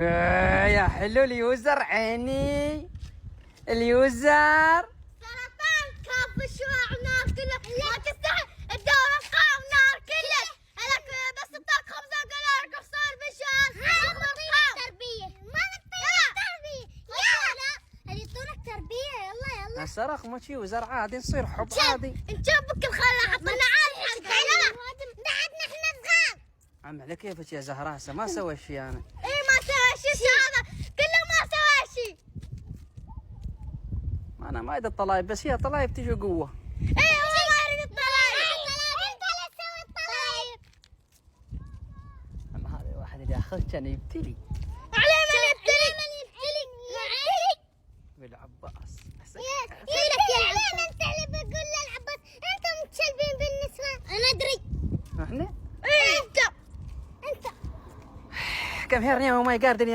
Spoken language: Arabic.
يا حلو اليوزر عيني اليوزر. سرطان كف شعاع نار كله ما تستحي الدورة قام نار كله لك بس الطاق خبزة قلالك صار بشان تربية ما نطيق تربية يلا هذه طولك تربية يلا السرق مش يوزر عادي نصير حب عادي. نشوفك الخلا حطنا عالي حق بعدنا احنا صغار. عم على كيفك يا زهرة هسه ما سوى شيء انا. ايه ما سوى شيء هذا كله ما سوى شيء. انا ما ادري الطلايب بس هي طلايب تجي قوة. ايه هو ما يريد الطلايب. انت لا تسوي الطلايب. اما هذا واحد اللي اخذ كان يبتلي. عليه من يبتلي. بالعباس. عليه انت اللي بقول للعباس انتم متشلبين بالنسبة. انا ادري. احنا؟ ايه انت. كم هيرني وما يقاردني